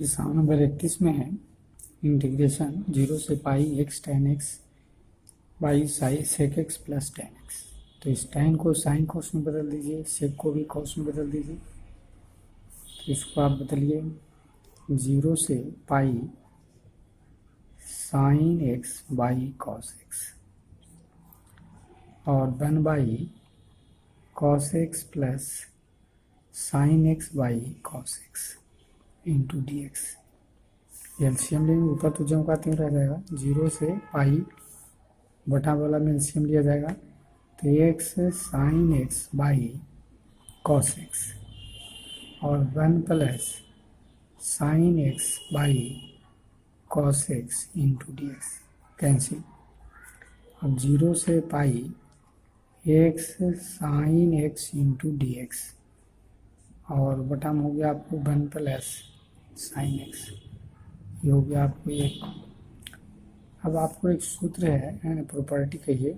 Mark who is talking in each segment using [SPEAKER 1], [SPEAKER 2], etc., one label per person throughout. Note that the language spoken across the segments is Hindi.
[SPEAKER 1] एग्जाम नंबर 31 में है इंटीग्रेशन 0 से पाई x tan x by sec x plus tan x। तो इस tan को साइन कोस में बदल दीजिए, sec को भी कोस में बदल दीजिए। तो इसको आप बदलिए 0 से pi sine x by cos x और 1 by cos x plus sign x by cos x into D x. LCM लेंगे, ऊपर तो जम का त्यों रह जाएगा, 0 से पाई बटा वाला में एलसीएम लिया जाएगा तो X sine X by cos x और 1 plus sine X by cos x into D X cancel. अब 0 से pi X sine X into D x और बटा में हो गया आपको 1 प्लस साइन एक्स, ये हो गया आपको एक। अब आपको एक सूत्र है प्रॉपर्टी कहिए,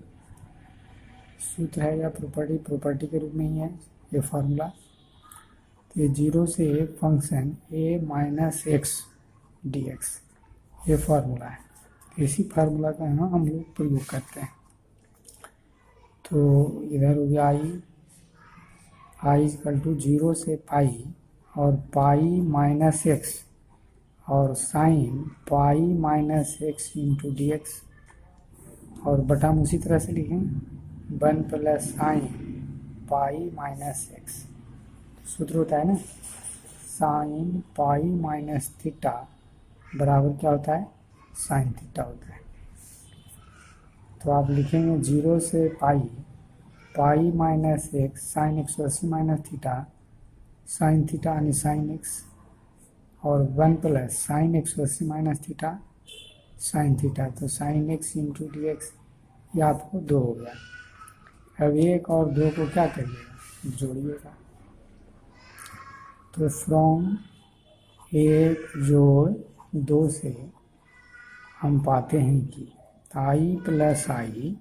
[SPEAKER 1] सूत्र है या प्रॉपर्टी के रूप में ही है ये फार्मूला। तो ये 0 से function a minus x D X, ये फार्मूला है। इसी फार्मूला का है ना हम लोग प्रयोग करते हैं। तो इधर हो गया आई इक्वल टू 0 से पाई और पाई माइनस एक्स और sine pi minus x into D x और बटा में उसी तरह से लिखें 1 plus sine pi minus x. सूत्र होता है ना साइन पाई माइनस थीटा बराबर क्या होता है, साइन थीटा होता है। तो आप लिखेंगे 0 से pi minus X sine 180 minus theta sine theta यानी साइन एक्स और 1 plus sine 180 minus theta sine theta. तो sine X into D X ये आपको 2 हो गया। अब 1 और 2 को क्या करिएगा, जोड़िएगा। तो फ्रॉम 1 जोड़ 2 से हम पाते हैं कि आई प्लस आई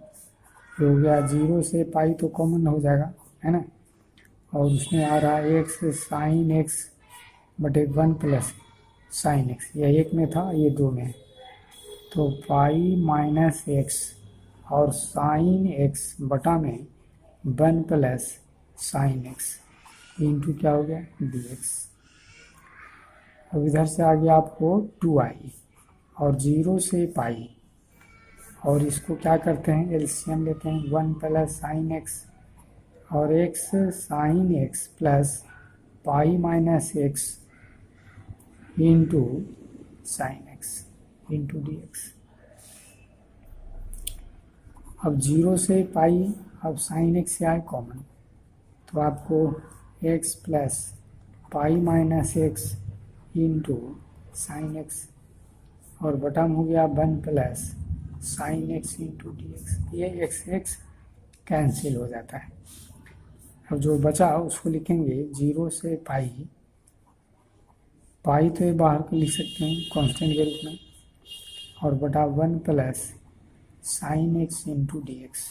[SPEAKER 1] हो गया 0 से पाई तो कॉमन हो जाएगा है ना, और उसमें आ रहा है एक्स साइन एक्स बटे 1 प्लस साइन एक्स, ये 1 में था ये 2 में है। तो पाई माइनस एक्स और साइन एक्स बटा में 1 प्लस साइन एक्स इंटू क्या हो गया डी एक्स। अब इधर से आ गया आपको 2i और 0 से पाई और इसको क्या करते हैं एलसीएम लेते हैं 1 प्लस साइन एक्स और x sine x plus pi minus x into sine X into D x. अब 0 से पाई, अब साइन एक्स से आए कॉमन तो आपको x plus pi minus x into sine X और बटा में हो गया 1 plus sine X into D X. ये एक्स एक्स कैंसिल हो जाता है। अब जो बचा उसको लिखेंगे 0 से पाई तो ये बाहर को लिख सकते हैं कांस्टेंट के रूप में और बटा 1 plus sine X into D x.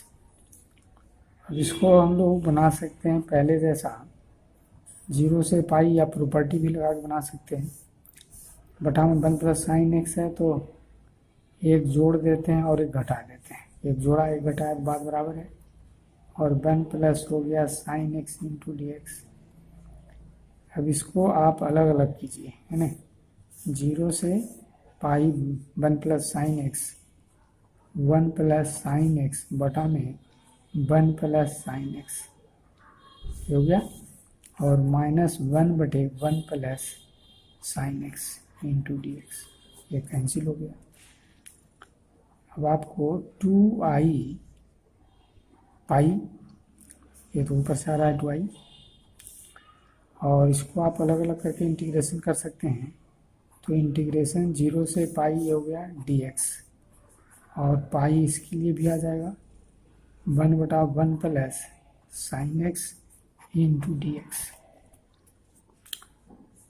[SPEAKER 1] अब इसको हम लोग बना सकते हैं पहले जैसा 0 से पाई या प्रॉपर्टी भी लगा के बना सकते हैं। बटा में 1 प्लस साइन एक्स है तो एक जोड़ देते हैं और एक घटा देते हैं, एक जोड़ा एक घटाया तो बात बराबर है और 1 प्लस हो गया sign X into D x. अब इसको आप अलग अलग कीजिए है ना, 0 से पाई 1 plus sine x 1 plus sine x बटा में 1 प्लस साइन एक्स हो गया और माइनस 1 बटे 1 plus sine X into D X, ये कैंसिल हो गया। अब आपको 2i पाई, ये तो ऊपर से आ रहा है 2i और इसको आप अलग अलग करके इंटीग्रेशन कर सकते हैं। तो इंटीग्रेशन 0 से पाई ये हो गया dx और पाई इसके लिए भी आ जाएगा 1 बटा 1 plus sine X into D x.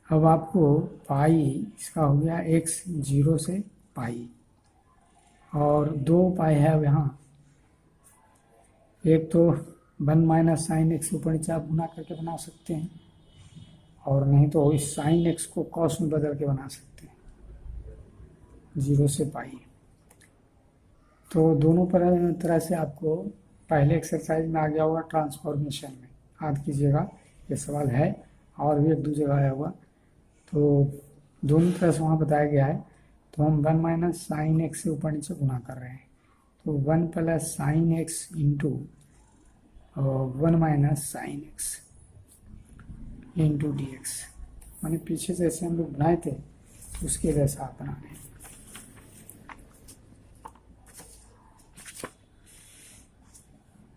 [SPEAKER 1] अब आपको पाई इसका हो गया x 0 से पाई और 2 पाई है अब यहाँ, एक तो 1 माइनस साइन एक्स ऊपर नीचे आप गुना करके बना सकते हैं और नहीं तो इस साइन एक्स को कॉस में बदल के बना सकते हैं 0 से पाई। तो दोनों तरह से आपको पहले एक्सरसाइज में आ गया होगा ट्रांसफॉर्मेशन में, याद कीजिएगा ये सवाल है और भी एक दो जगह आया हुआ। तो दोनों तरह से वहाँ बताया गया है। तो हम 1 माइनस साइन एक्स से ऊपर नीचे गुना कर रहे हैं, तो 1 plus sine X into 1 minus sign X into D x, मैंने पीछे जैसे हम लोग बनाए थे उसके जैसा आप बना रहे हैं।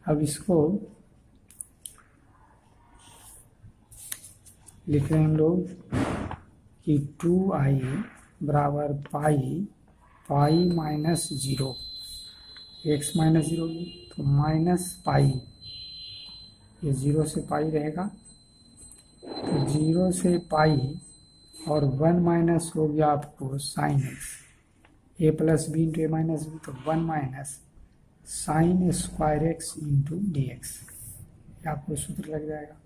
[SPEAKER 1] अब इसको लिख रहे हैं हम लोग कि 2i बराबर पाई माइनस 0, एक्स माइनस 0 तो माइनस पाई, ये 0 से पाई रहेगा, तो 0 से पाई और 1 माइनस हो गया आपको साइन एक्स, ए प्लस बी इंटू ए माइनस बी, तो 1 minus sine square x into D x, आपको सूत्र लग जाएगा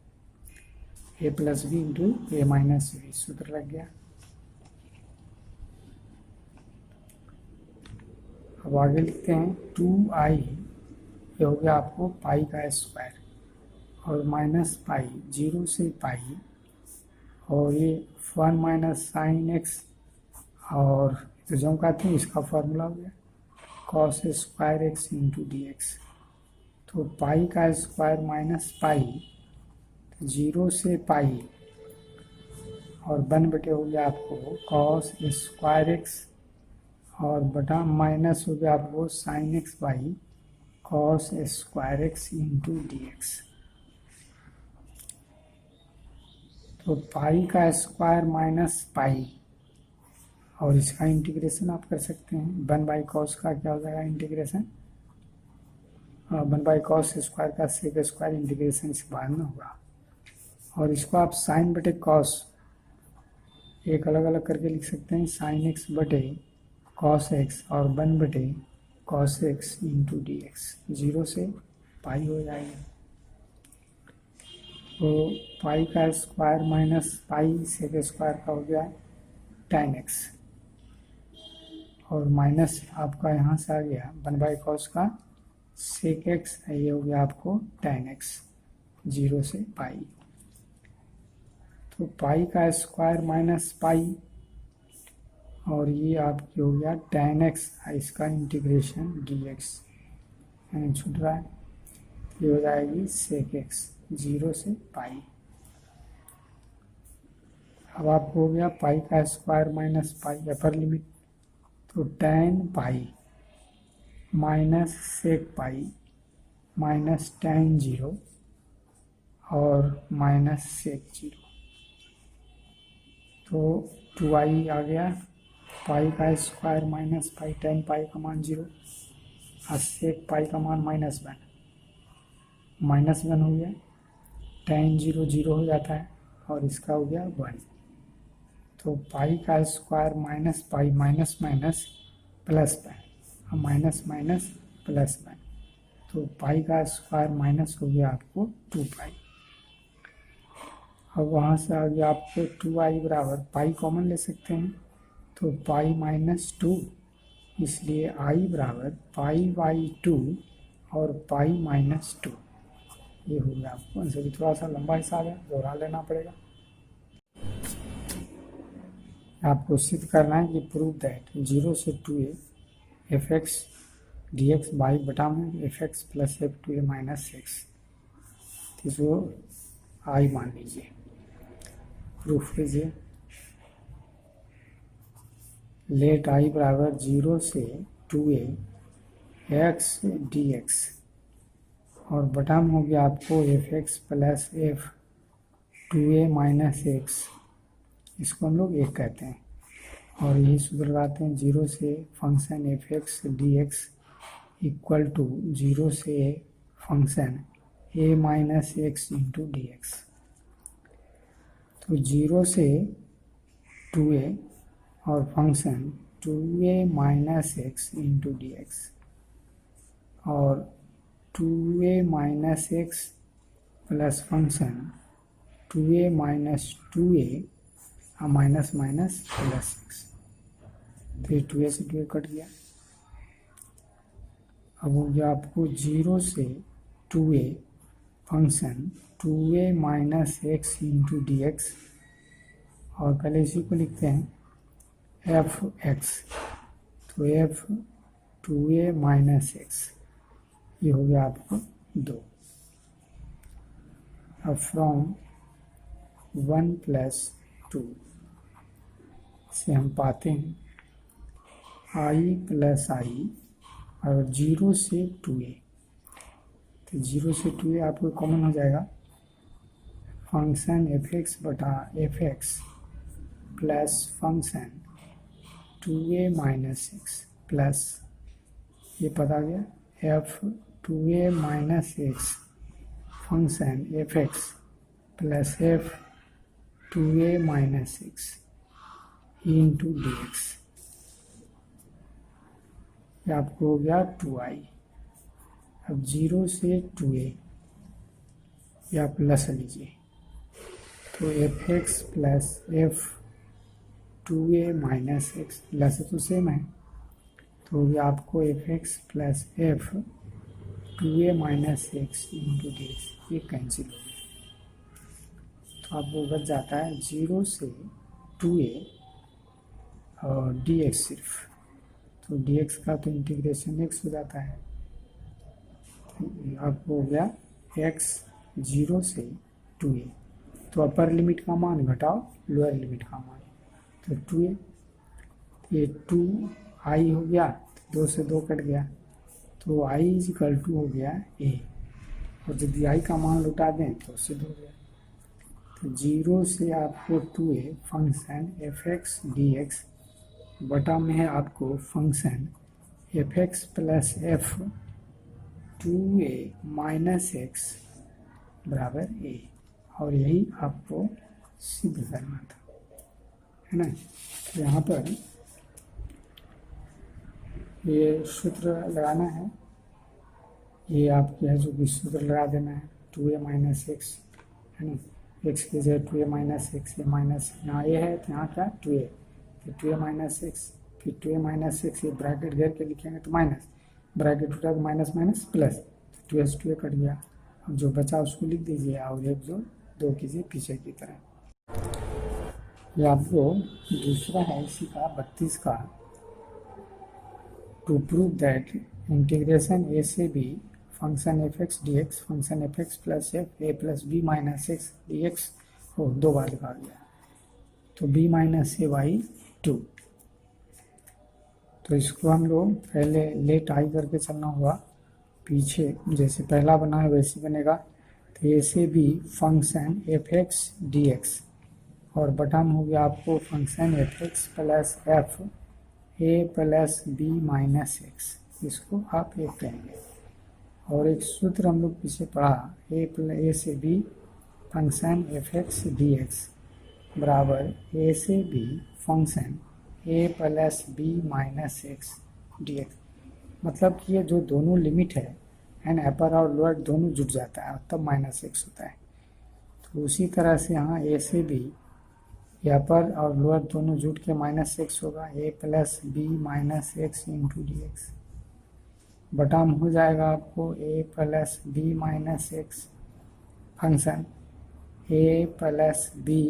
[SPEAKER 1] ए प्लस बी इंटू ए माइनस बी, सूत्र लग गया। अब आगे लिखते हैं 2i, ये हो गया आपको पाई का स्क्वायर और माइनस पाई 0 से पाई, और ये 1 माइनस साइन एक्स, और तो जो कहते हैं इसका फॉर्मूला हो गया cos square x into D x. तो पाई का स्क्वायर माइनस पाई, 0 से पाई और 1 बटे हो गया आपको कॉस स्क्वायर एक्स, और बटा माइनस हो गया आपको sign X by cos square x into D x. तो पाई का स्क्वायर माइनस पाई, और इसका इंटीग्रेशन आप कर सकते हैं 1 बाई कॉस का क्या हो जाएगा इंटीग्रेशन, 1 बाई कॉस स्क्वायर का सेक स्क्वायर इंटीग्रेशन इस बाद में होगा, और इसको आप साइन बटे कॉस एक अलग अलग करके लिख सकते हैं, साइन एक्स बटे कॉस एक्स और 1 बटे cos x into D x, 0 से पाई हो जाएगा। तो पाई का square minus pi sec square का हो गया tan एक्स, और माइनस आपका यहाँ से आ गया 1 बाई कॉस का सेक एक्स, ये हो गया आपको tan एक्स 0 से पाई। तो पाई का स्क्वायर माइनस पाई, और ये आपकी हो गया tan एक्स, इसका इंटीग्रेशन डी एक्स यानी छूट रहा है, ये हो जाएगी सेक एक्स 0 से पाई। अब आपको हो गया पाई का square minus pi upper limit, तो tan pi minus sec pi minus tan 0 और माइनस सेक 0, तो 2i आ गया, पाई का स्क्वायर माइनस पाई, tan पाई का मान 0 और सेक पाई का मान माइनस 1 हो गया, tan 0 0 हो जाता है और इसका हो गया 1। तो पाई का square minus pi minus minus plus pi, minus minus plus pi, तो पाई का स्क्वायर माइनस हो गया आपको 2 पाई। अब वहाँ से आ गया आपको 2i बराबर पाई कॉमन ले सकते हैं, तो पाई माइनस 2, इसलिए i बराबर पाई बाई 2 और पाई माइनस 2, ये हो गया आपको आंसर। भी थोड़ा सा लंबा हिसाब है, दोहरा लेना पड़ेगा। आपको सिद्ध करना है कि प्रूव दैट 0 से 2a F x D x by बटा में F x plus F 2a minus x, इसको आई मान लीजिए, प्रूफ कीजिए। लेट आई बराबर 0 से 2a एक्स डी एक्स, और बटा में हो गया आपको F x plus F 2a minus x, इसको हम लोग एक कहते हैं, और यही सूत्र लगाते हैं 0 से function F x D x equal to 0 से function a minus x into D x. तो 0 से 2a और function 2a minus x into D x, और 2a minus x plus function 2a minus 2a minus minus plus 6, तो ये 2a से 2a कट गया। अब हो गया आपको 0 से 2a function 2a minus x into D x, और पहले इसी को लिखते हैं एफ एक्स, तो एफ 2a माइनस एक्स, ये हो गया आपको 2। अब फ्रॉम 1 प्लस 2 से हम पाते हैं आई प्लस आई, और 0 से 2a, तो 0 से 2a आपको कॉमन हो जाएगा, फंक्शन एफ एक्स बटा F x plus function 2a minus x plus ये पता गया F 2a minus X function F x plus F 2a minus x into D X, ये आपको हो गया 2i। अब 0 से 2a या प्लस लीजिए, तो f x plus F 2a minus x, plus तो सेम है, तो ये आपको F x plus F 2a minus x into D X, ये कैंसिल हो गया, तो आपको बच जाता है 0 से 2a और डी एक्स सिर्फ, तो डी एक्स का तो इंटीग्रेशन एक्स हो जाता है, आपको हो गया एक्स 0 से 2a, तो अपर लिमिट का मान घटाओ लोअर लिमिट का मान, तो 2a, ये 2i हो गया, 2 से 2 कट गया, तो i इज इक्वल टू हो गया a, और यदि i का मान लौटा दें तो सिद्ध हो गया, तो 0 से आपको 2a function F x D X बटा में है आपको function F x plus F 2a minus x बराबर a, और यही आपको सिद्ध करना था, है ना। तो यहाँ पर ये सूत्र लगाना है, ये आपके है जो कि सूत्र लगा देना है 2a माइनस एक्स, है ना, एक्स की जगह 2a माइनस एक्स, ये माइनस यहाँ ए है तो यहाँ क्या 2a, तो 2a माइनस एक्स, फिर 2a माइनस एक्स, ये ब्रैकेट घेर के लिखेंगे तो माइनस, ब्रैकेट उठा तो माइनस माइनस प्लस, 2a से 2a कट गया, अब जो बचा उसको लिख दीजिए, और एक जो 2 कीजिए पीछे की तरह। ये आपको दूसरा है इसी का 32 का, to prove that integration a से B function F x D x function F x plus F A plus B minus x D x हो 2 बार लिखा गया, तो बी माइनस ए बाई 2, तो इसको हम लोग पहले लेट आई करके चलना होगा, पीछे जैसे पहला बना है वैसे बनेगा, तो ए से B function F x D x, और बटा में हो गया आपको function F x plus F A plus B minus x, इसको आप ए कहेंगे, और एक सूत्र हम लोग पीछे पढ़ा ए से B function F x D X बराबर ए से बी फंक्शन ए plus B minus x D X, मतलब कि ये जो दोनों लिमिट है एंड अपर और लोअर दोनों जुट जाता है तब माइनस एक्स होता है, तो उसी तरह से यहाँ ए से बी अपर और लोअर दोनों जुट के माइनस एक्स होगा, A plus B minus x into D X, बटा में हो जाएगा आपको A plus B minus X function A plus B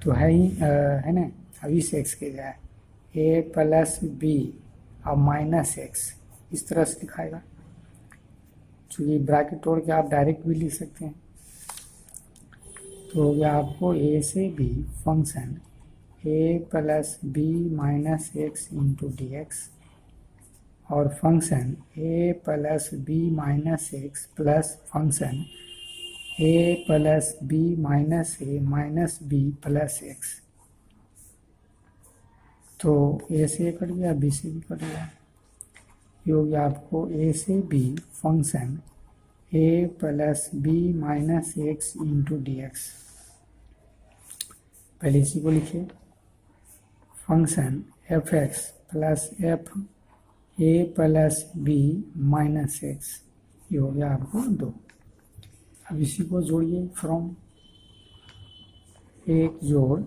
[SPEAKER 1] तो है ही है ना, अब इस एक्स के जाए ए प्लस बी अब माइनस एक्स, इस तरह से दिखाएगा, चूँकि ब्रैकेट तोड़ के आप डायरेक्ट भी लिख सकते हैं, तो हो गया आपको ए से बी फंक्शन ए plus B minus x into D x, और function A plus B minus x plus function A plus B minus A minus B plus X, तो ए से कट गया बी से भी कट गया, ये हो गया आपको ए से बी फंक्शन ए plus B minus x into D X, पहले इसी को लिखिए function F x plus F A plus B minus x, ये हो गया आपको 2। अब इसी को जोड़िए फ्रॉम एक जोड़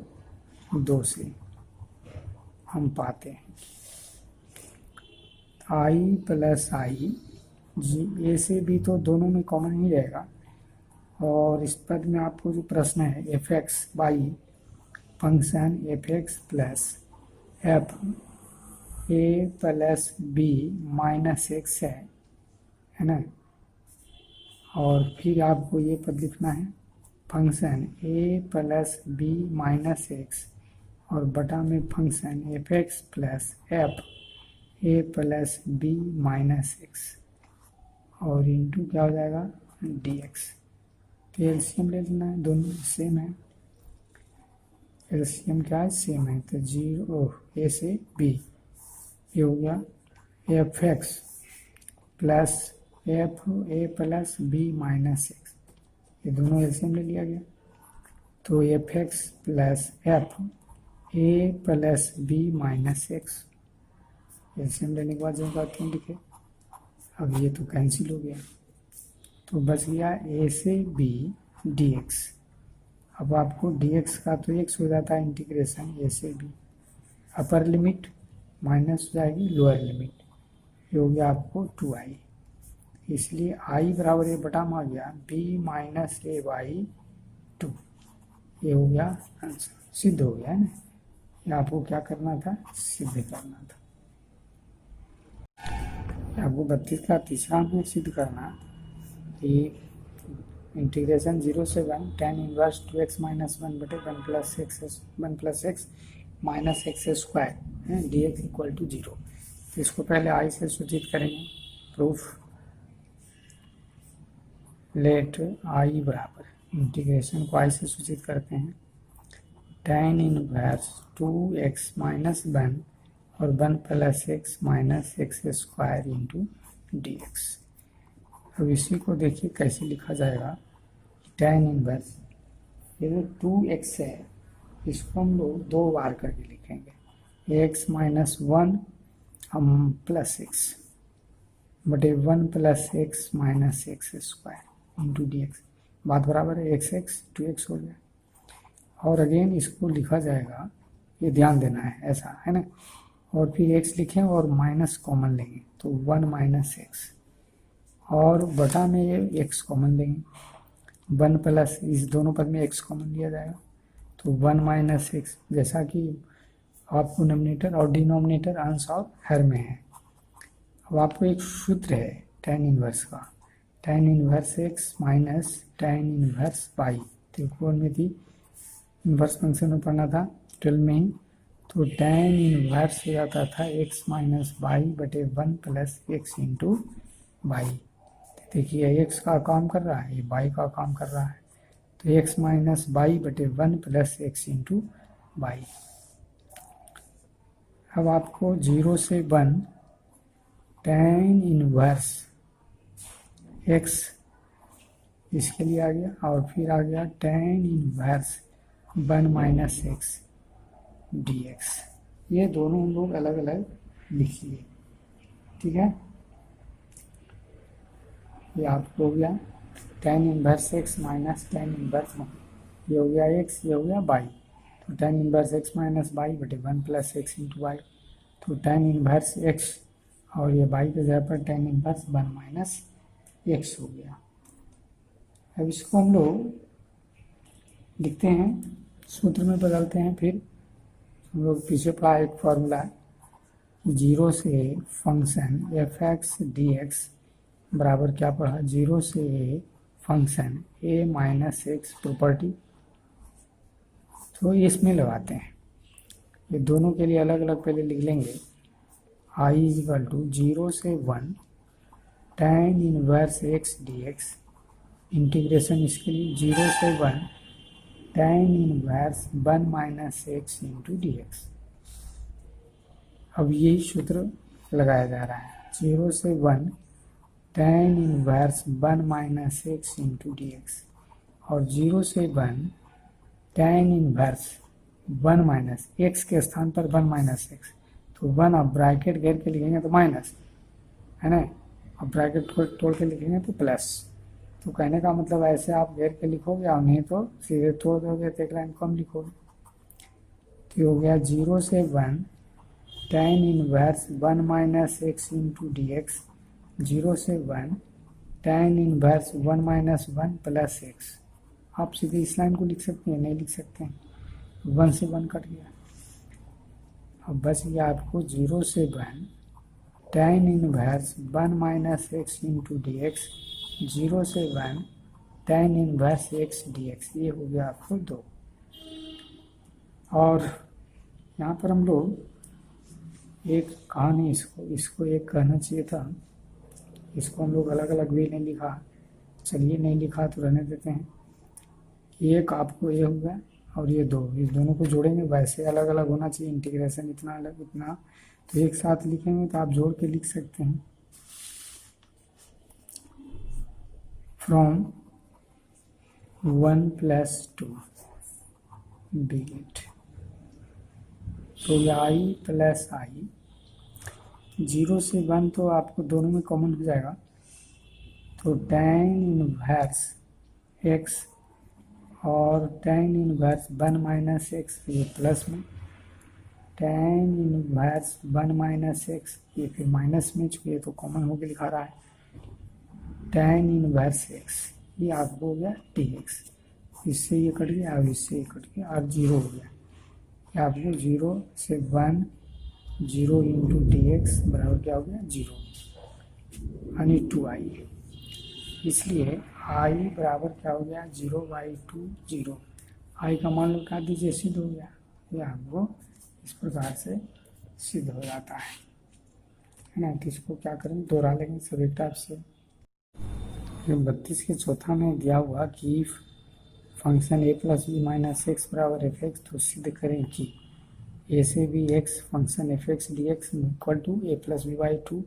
[SPEAKER 1] 2 से हम पाते हैं आई प्लस आई जी ए से बी तो दोनों में कॉमन ही रहेगा। और इस पद में आपको जो प्रश्न है f x by function F x plus F A plus B minus x है ना। और फिर आपको ये पद लिखना है फंक्शन ए प्लस बी माइनस एक्स और बटा में function F x plus F A plus B minus x और इंटू क्या हो जाएगा डी एक्स। तो एलसीएम ले लेना है, दोनों सेम है, एलसीएम क्या है सेम है। तो 0 ए से बी ये हो गया f x plus F A plus B minus x, ये दोनों एलसीएम ले लिया गया। तो f x plus F A plus B minus x LCM लेने के बाद जो बात लिखे, अब ये तो कैंसिल हो गया तो बच गया ए से बी डी एक्स। अब आपको डी एक्स का तो एक्स हो जाता है इंटीग्रेशन ए से बी, अपर लिमिट माइनस हो जाएगी लोअर लिमिट, ये हो गया आपको 2i। इसलिए i बराबर ए बटा में आ गया b माइनस ए बाई 2, ये हो गया आंसर, सिद्ध हो गया है ना। ये आपको क्या करना था सिद्ध करना था, आपको 32 का तीसरा में सिद्ध करना कि इंटीग्रेशन 0 से 1 tan इनवर्स 2x माइनस 1 बटे 1 plus x minus x square है डी एक्स इक्वल टू 0। इसको पहले आई से सूचित करेंगे, प्रूफ लेट आई बराबर इंटीग्रेशन को आई से सूचित करते हैं tan इनवर्स 2x माइनस 1 और 1 plus x minus x square into D x. अब इसी को देखिए कैसे लिखा जाएगा, tan इनवर्स ये जो 2x है इसको हम लोग 2 बार करके लिखेंगे, x माइनस 1 हम प्लस एक्स बटे 1 plus x minus x square into D x, बात बराबर है एक्स एक्स 2x हो गया। और अगेन इसको लिखा जाएगा, ये ध्यान देना है ऐसा है ना, और फिर x लिखें और माइनस कॉमन लेंगे तो 1 माइनस एक्स और बटा में ये x कॉमन लेंगे, 1 प्लस इस दोनों पद में x कॉमन लिया जाएगा तो 1 माइनस एक्स, जैसा कि आपको नोमिनेटर और डिनोमिनेटर अंश और हर में है। अब आपको एक सूत्र है tan इनवर्स का, tan inverse x minus tan inverse y, त्रिकोण में थी इनवर्स फंक्शन में पढ़ना था 12 में ही, तो tan इनवर्स हो जाता था x माइनस वाई बटे 1 प्लस एक्स इंटू वाई। देखिए x का काम कर रहा है, ये y का काम कर रहा है, तो x माइनस वाई बटे 1 प्लस एक्स इंटू वाई। अब आपको 0 से 1 tan इनवर्स x इसके लिए आ गया और फिर आ गया tan inverse 1 minus x D X, ये दोनों हम लोग अलग अलग लिखिए, ठीक है। ये आपको हो गया tan inverse x minus tan inverse 1, ये हो गया x, ये हो गया y, तो tan inverse x minus y बटे 1 प्लस एक्स इंटू वाई, तो tan इनवर्स x और ये y के जगह पर tan इनवर्स 1 माइनस एक्स हो गया। अब इसको हम लोग लिखते हैं, सूत्र में बदलते हैं, फिर हम लोग पीछे पढ़ा एक फॉर्मूला 0 से function F x D X बराबर क्या पढ़ा, 0 से function A minus x property, तो इसमें लगाते हैं। ये दोनों के लिए अलग अलग पहले लिख लेंगे, आई इक्वल टू 0 से 1 tan inverse x D x, integration इसके लिए 0 से 1 tan inverse 1 minus x into D x. अब यही सूत्र लगाया जा रहा है, 0 से 1 tan inverse 1 minus x into D x और 0 से 1 tan इनवर्स 1 माइनस एक्स के स्थान पर 1 माइनस एक्स, तो 1 आप ब्रैकेट घेर के लिखेंगे तो माइनस है ना, अब ब्रैकेट तोड़ के लिखेंगे तो प्लस, तो कहने का मतलब ऐसे आप घेर के लिखोगे और नहीं तो सीधे तोड़ दोगे तो एक लाइन कम लिखोगे। तो ये हो गया 0 से 1 tan inverse 1 minus x into D x, 0 से 1 tan inverse 1 minus 1 plus x. आप सीधे इस लाइन को लिख सकते हैं, नहीं लिख सकते हैं, 1 से 1 कट गया। अब बस ये आपको 0 से 1 tan inverse 1 minus x into D x, 0 से 1 tan inverse x D X, ये हो गया आपको 2। और यहाँ पर हम लोग एक कहा नहीं, इसको एक कहना चाहिए था, इसको हम लोग अलग अलग भी नहीं लिखा। चलिए नहीं लिखा तो रहने देते हैं। एक आपको ये हो गया और ये 2, इस दोनों को जोड़ेंगे, वैसे अलग अलग होना चाहिए, इंटीग्रेशन इतना अलग इतना, तो एक साथ लिखेंगे तो आप जोड़ के लिख सकते हैं। फ्रॉम 1 + 2 डिलीट, तो ये i + i, 0 से 1 तो आपको दोनों में कॉमन हो जाएगा, तो tan इनवर्स x और tan इनवर्स 1 माइनस एक्स, ये प्लस में, tan इनवर्स 1 माइनस एक्स, ये फिर माइनस में, चूँकि ये तो कॉमन होकर लिखा रहा है, tan इनवर्स x, ये आपको हो गया dx, इससे ये कट गया और इससे ये कट गया और 0 हो गया। ये आपको 0 से 1 0 इंटू डी एक्स बराबर क्या हो गया 0 यानी 2i, इसलिए i बराबर क्या हो गया 0/2 0। i का मान लो क्या दीजिए, सिद्ध हो गया। ये आपको इस प्रकार से सिद्ध हो जाता है ना। तो इसको क्या करेंगे, दोहरा लेंगे सभी टाइप से। 32 के चौथा में दिया हुआ कि function a + b minus x बराबर एफ एक्स, तो सिद्ध करें कि a से b x function F x D x equal to a + b/2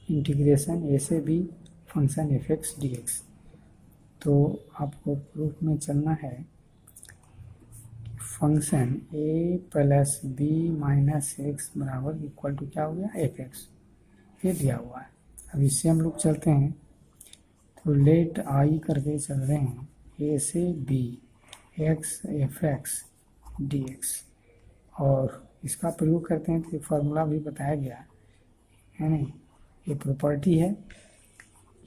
[SPEAKER 1] integration a से b function F x D x. तो आपको प्रूफ में चलना है, function a + b minus x बराबर इक्वल टू क्या हो गया एफ एक्स, ये दिया हुआ है। अब इससे हम लोग चलते हैं, तो लेट i करके चल रहे हैं a से b x F x D x, और इसका प्रयोग करते हैं तो ये फार्मूला भी बताया गया है नहीं, ये प्रॉपर्टी है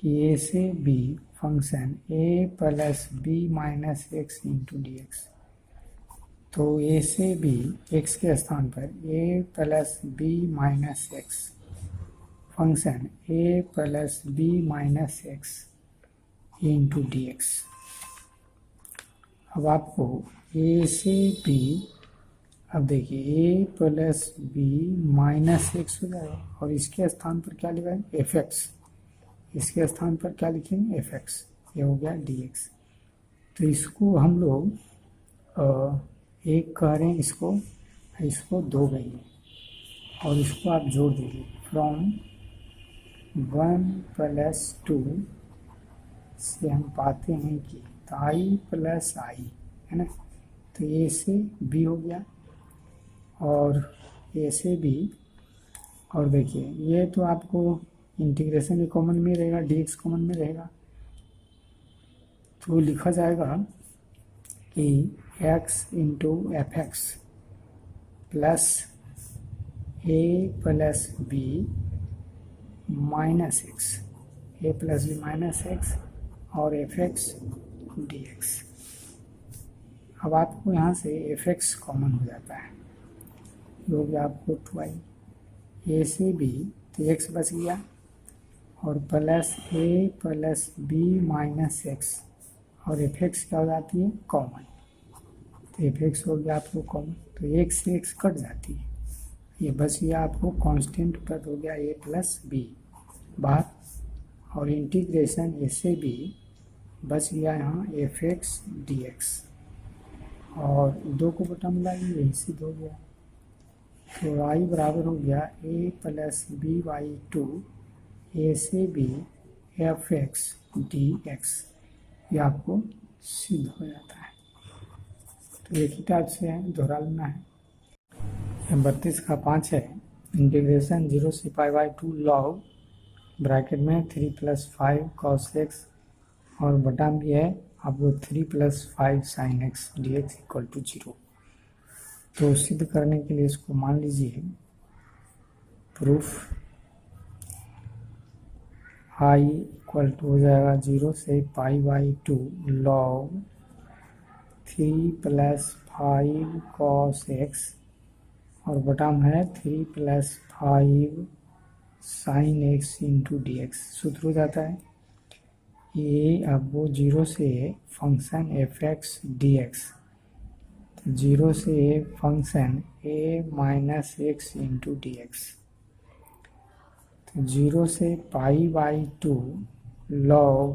[SPEAKER 1] कि a से b function a + b minus x into D x, तो a से b x के स्थान पर a + b minus X function a + b minus x into D x. अब आपको a से b, अब देखिए a + b माइनस एक्स हो जाएगा और इसके स्थान पर क्या लिखेंगे एफ एक्स, इसके स्थान पर क्या लिखेंगे एफ एक्स, ये हो गया डी एक्स। तो इसको हम लोग एक कह रहे हैं, इसको 2 कहिए और इसको आप जोड़ दीजिए। फ्रॉम 1 + 2 से हम पाते हैं कि i + i है ना, तो a से b हो गया और a से b, और देखिए ये तो आपको इंटीग्रेशन भी कॉमन में रहेगा, dx कॉमन में रहेगा, तो लिखा जाएगा कि x into F x plus a + b minus x, a + b minus x और एफ एक्स डी एक्स। अब आपको यहाँ से एफ एक्स कॉमन हो जाता है, ये हो गया आपको 2i, a से b तो x बच गया और plus a + b minus x, और एफ एक्स क्या हो जाती है कॉमन, तो एफ एक्स हो गया आपको कॉमन, तो एक से x कट जाती है, ये बच गया आपको कांस्टेंट पद हो गया a + b बाहर, और इंटीग्रेशन a से b बच गया यहाँ एफ एक्स डी एक्स, और 2 को बटा मिलाएंगे यही सिद्ध हो गया। तो y बराबर हो गया a + b/2 a से b F x D X, ये आपको सिद्ध हो जाता है। तो एक ही टाइप से है, दोहरा लेना है। 32 का 5 है, इंटीग्रेशन 0 से π/2 log ब्रैकेट में 3 + 5 cos x और बटा में है आपको 3 + 5 sin x dx equal to 0। तो सिद्ध करने के लिए इसको मान लीजिए प्रूफ i इक्वल टू हो जाएगा 0 से π/2 log 3 + 5 cos x और बटाम है 3 + 5 sin x into D x. सूत्र हो जाता है ये अब वो 0 से function F x D x, 0 से function a minus x into D x, तो 0 से π/2 log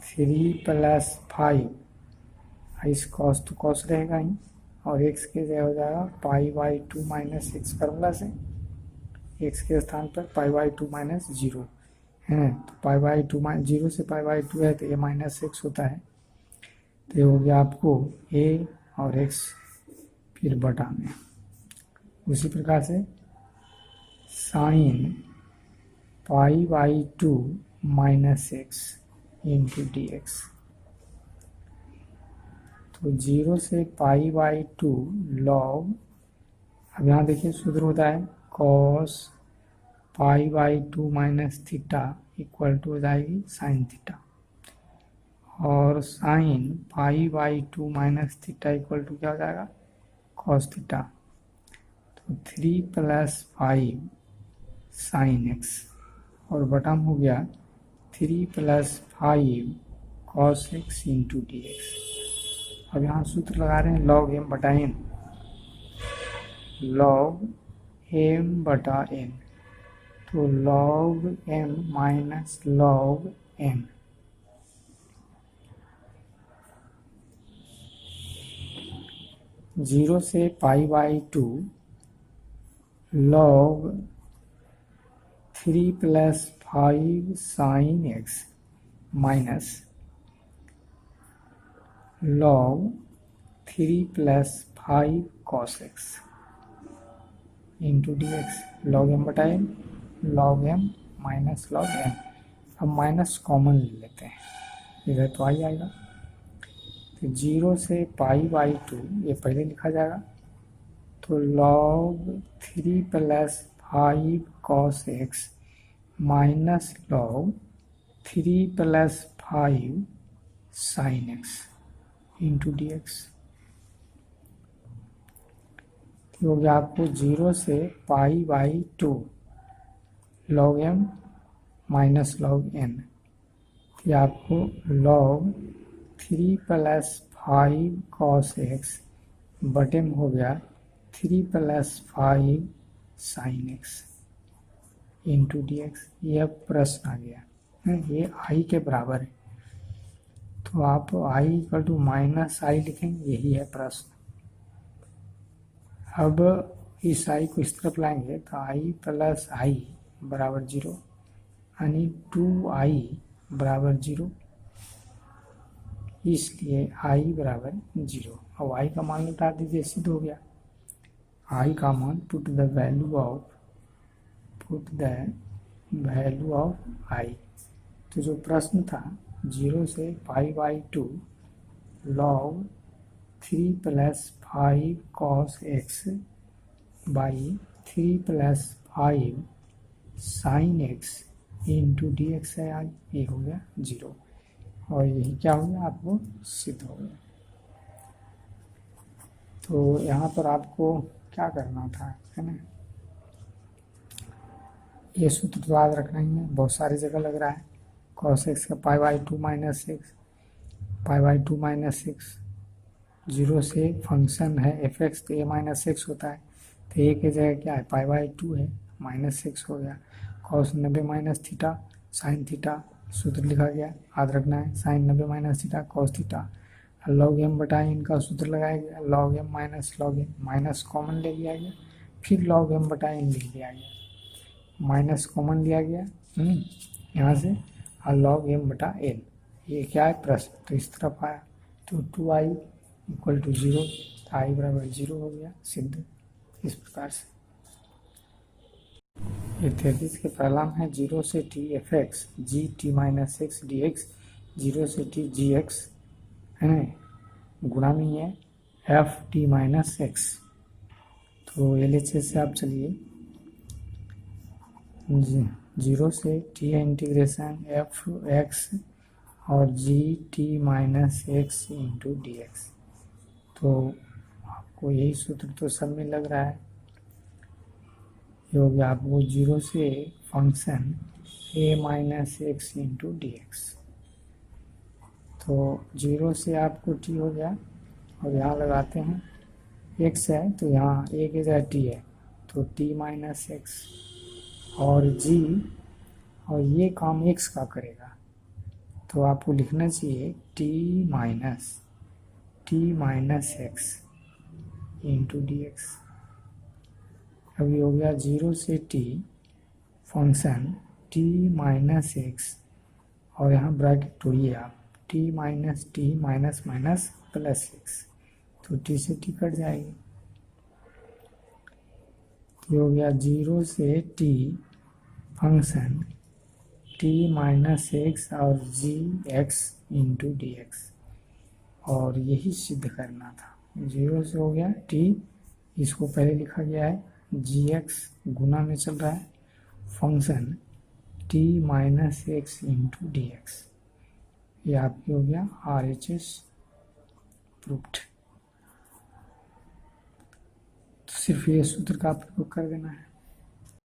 [SPEAKER 1] 3 + 5 इस कॉस तो कॉस रहेगा ही और x के जगह हो जाएगा π/2 माइनस एक्स फार्मूला से, x के स्थान पर π/2 माइनस 0 है, तो π/2 0 से π/2 है तो a माइनस एक्स होता है, तो ये हो गया आपको a और x फिर बटा में। उसी प्रकार से sine π/2 minus x into D x, तो 0 से π/2 log, अब यहाँ देखिए सूत्र होता है cos π/2 minus theta equal to हो जाएगी साइन थीटा, और sine π/2 minus theta equal to क्या हो जाएगा cos थीटा, तो 3 + 5 sin x और बटम हो गया 3 + 5 cos x into D x. अब यहाँ सूत्र लगा रहे हैं log m बटा n, log m बटा n, तो log m minus log n, zero से π/2 log 3 + 5 sin x minus log 3 + 5 cos x into D x, log m बटा n, log m minus log n। अब माइनस कॉमन ले लेते हैं, इधर तो आई आएगा, तो 0 से π/2 ये पहले लिखा जाएगा, तो log 3 + 5 cos x minus log 3 + 5 sin x into D x, हो गया आपको 0 से π/2 log m minus log n, ये आपको log 3 + 5 cos x बटे में हो गया 3 + 5 sin x into D x. यह प्रश्न आ गया है, ये i के बराबर है, तो आप i = -i लिखेंगे, यही है प्रश्न। अब इस i को इस तरफ लाएंगे तो i + i बराबर 0 यानी 2i बराबर 0, इसलिए i बराबर 0। अब i का मान लौटा दीजिए, सिद्ध हो गया। i का मान put the value of i, तो जो प्रश्न था 0 से π/2 log 3 + 5 cos x by 3 + 5 sin x into D x है आई, ये हो गया 0 और यही क्या हो गया आपको सिद्ध हो गया। तो यहाँ पर आपको क्या करना था, है ना, ये सूत्र तो याद रखना ही है, बहुत सारी जगह लग रहा है। cos x का π/2 माइनस एक्स, π/2 माइनस एक्स, 0 से फंक्शन है एफ एक्स, तो a माइनस एक्स होता है, तो a की जगह क्या है π/2 है, माइनस एक्स हो गया। cos 90 minus theta sine theta सूत्र लिखा गया, याद रखना है, sine 90 minus theta cos theta. log m बटा इनका सूत्र लगाया गया, log m minus log n, minus common ले लिया गया, फिर log m बटा n लिख लिया गया, माइनस कॉमन लिया गया यहाँ से, और log m बटा n, ये क्या है प्रश्न, तो इस तरफ आया, तो 2i = 0, i बराबर 0 हो गया, सिद्ध इस प्रकार से। ये 33 के पहला में है 0 से T F x G T minus x D x, 0 से टी जी एक्स है ना, गुणा में ही है एफ टी माइनस एक्स। तो LHS से आप चलिए 0 से टी है इंटीग्रेशन एफ एक्स और G T minus x into D x. तो आपको यही सूत्र तो सब में लग रहा है। ये हो गया आपको 0 से function A minus x into D x. तो 0 से आपको टी हो गया और यहाँ लगाते हैं एक्स है तो यहाँ ए की जगह टी है तो टी माइनस एक्स और जी, और ये काम एक्स का करेगा तो आपको लिखना चाहिए T minus x into D x. अभी हो गया 0 से T function T minus x और यहाँ ब्रैकेट तोड़िए आप T minus minus plus X, तो टी से टी कट जाएगी। तो हो गया 0 से T function T minus x और जी एक्स इंटू डी एक्स, और यही सिद्ध करना था। 0 से हो गया टी, इसको पहले लिखा गया है जी एक्स गुना में चल रहा है function T minus x into D X. ये आपकी हो गया RHS प्रूफ्ड। तो सिर्फ ये सूत्र का आप प्रयोग कर देना है।